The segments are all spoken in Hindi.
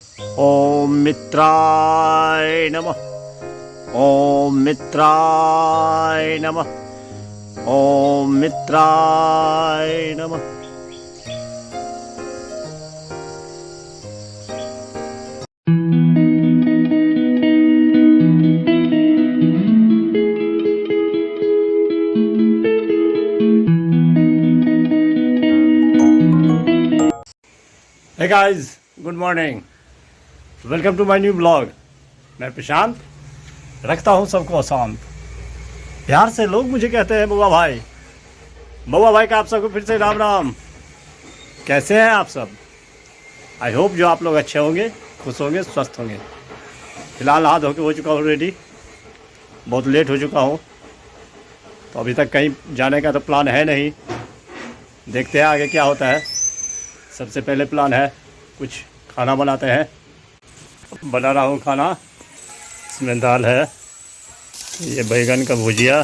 ओम मित्राय नमः। ओम मित्राय नमः। ओम मित्राय नमः। Hey guys, good morning. Welcome to my new blog. मैं प्रशांत रखता हूँ सबको अशांत। प्यार से लोग मुझे कहते हैं बउआ भाई। बउआ भाई का आप सबको फिर से राम राम। कैसे हैं आप सब? आई होप जो आप लोग अच्छे होंगे, खुश होंगे, स्वस्थ होंगे। फिलहाल हाथ धो के हो चुका हूँ रेडी। बहुत लेट हो चुका हूँ, तो अभी तक कहीं जाने का तो प्लान है नहीं। देखते हैं आगे क्या होता है। सबसे पहले प्लान है कुछ खाना बनाते हैं। बना रहा हूँ खाना। इसमें दाल है, ये बैगन का भुजिया।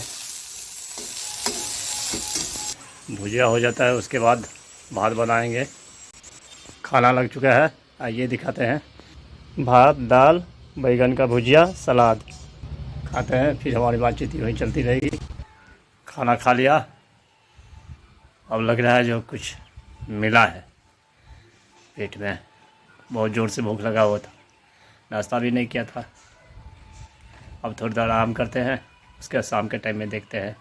भुजिया हो जाता है उसके बाद भात बनाएंगे। खाना लग चुका है, आइए दिखाते हैं। भात, दाल, बैगन का भुजिया, सलाद। खाते हैं, फिर हमारी बातचीत वहीं चलती रहेगी। खाना खा लिया, अब लग रहा है जो कुछ मिला है पेट में। बहुत ज़ोर से भूख लगा हुआ था, नाश्ता भी नहीं किया था। अब थोड़ी देर आराम करते हैं, उसके शाम के टाइम में देखते हैं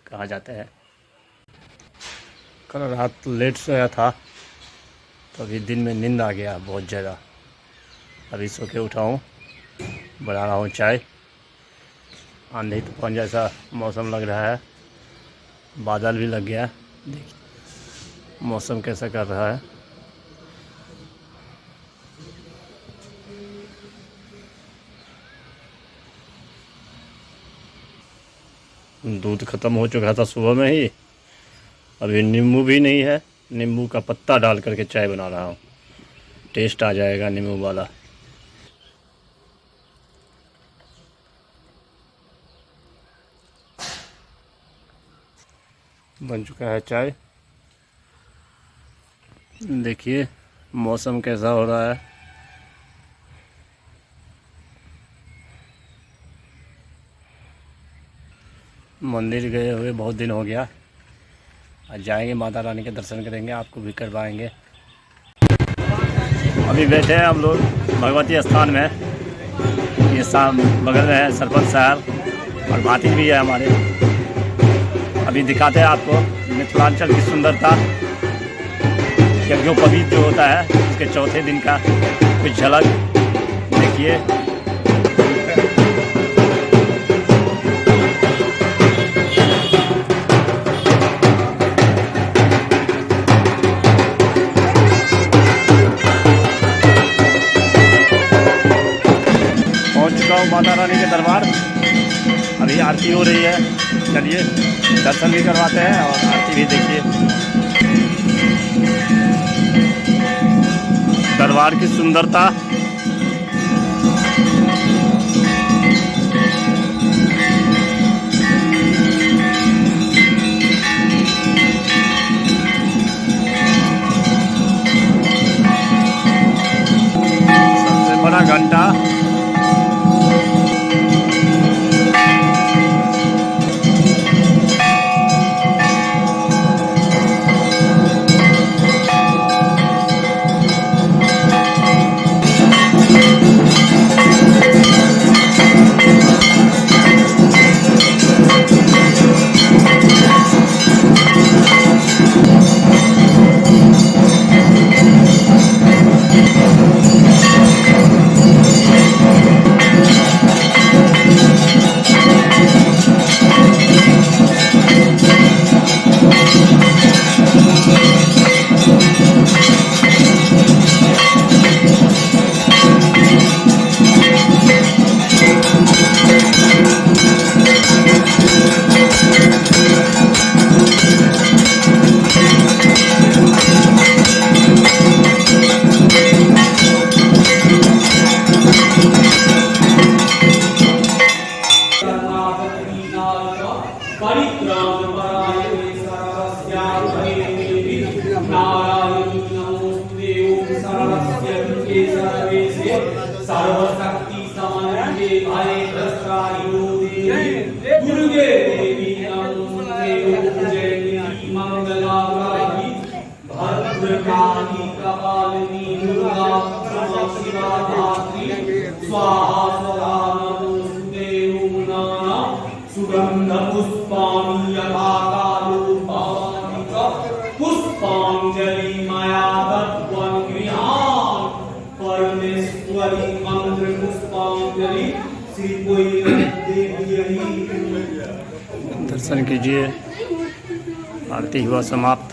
कहाँ जाते हैं। कल रात लेट सोया था, तो अभी दिन में नींद आ गया बहुत ज़्यादा। अभी सो के उठा हूँ, बना रहा हूँ चाय। आंधी तूफान जैसा मौसम लग रहा है, बादल भी लग गया। देखिए मौसम कैसा कर रहा है। दूध ख़त्म हो चुका था सुबह में ही। अभी नींबू भी नहीं है, नींबू का पत्ता डाल करके चाय बना रहा हूँ। टेस्ट आ जाएगा नींबू वाला। बन चुका है चाय। देखिए मौसम कैसा हो रहा है। मंदिर गए हुए बहुत दिन हो गया। आज जाएंगे, माता रानी के दर्शन करेंगे, आपको भी करवाएंगे। अभी बैठे हैं हम लोग भगवती स्थान में। ये बगल में है सरपंच साहब और भाती भी है हमारे। अभी दिखाते हैं आपको मिथिलांचल की सुंदरता। यज्ञों पवीत जो होता है उसके चौथे दिन का कुछ झलक देखिए। माता रानी के दरबार, अभी आरती हो रही है। चलिए दर्शन भी करवाते हैं और आरती भी देखिए। दरबार की सुंदरता। सबसे बड़ा घंटा। सर्वशक्ति समन्विते भये त्रस्त्रायुधे दुर्गे देवी नमोस्तुते जयति मंगलाकारि भद्रकाली कपालिनी दुर्गा क्षमा शिवा धात्री स्वाहा सदा नमोस्तुते ओम नमः सुगंध पुष्पाणि यथा कालो भवानि च पुष्पांजलि मया दत्तं गृहाण परमेश्वरी मंत्र पुष्पांजलि श्री देवी। दर्शन कीजिए, आरती हुआ समाप्त।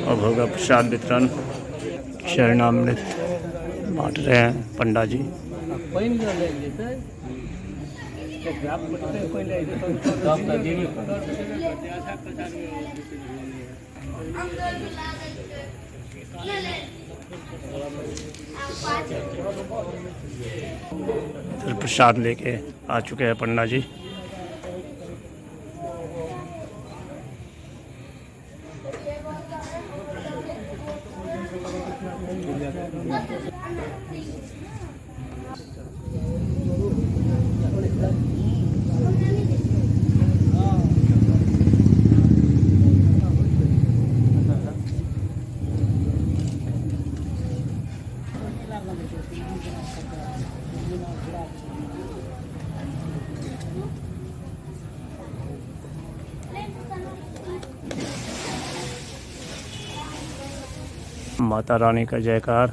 अब होगा प्रसाद वितरण। शरणामृत बांट रहे हैं पंडा जी। फिर प्रसाद लेके आ चुके हैं पंडा जी। माता रानी का जयकार।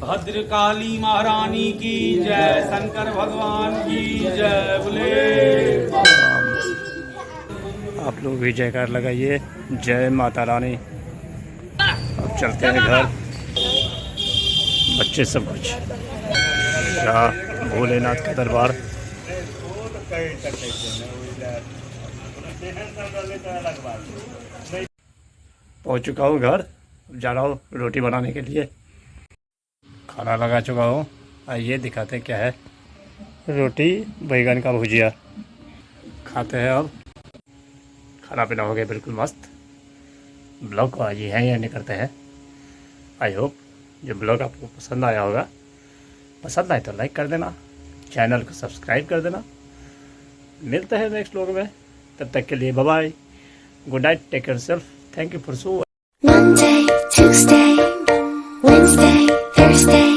भद्रकाली महारानी की जय, शंकर भगवान की जय। बोले आप लोग भी जयकार लगाइए, जय माता रानी। अब चलते हैं घर। बच्चे सब कुछ भोलेनाथ का दरबार। पहुंच चुका हूँ घर, जा रहा हूँ रोटी बनाने के लिए। खाना लगा चुका हूँ। आइए दिखाते हैं क्या है। रोटी बैगन का भुजिया खाते हैं। अब खाना पीना हो गया बिल्कुल मस्त। ब्लॉग को आज यहाँ एंड करते हैं। आई होप ये ब्लॉग आपको पसंद आया होगा। पसंद आए तो लाइक कर देना, चैनल को सब्सक्राइब कर देना। मिलते हैं नेक्स्ट व्लॉग में, तब तक के लिए bye bye, good night, take care self, thank you for so. Monday, Tuesday, Wednesday, Thursday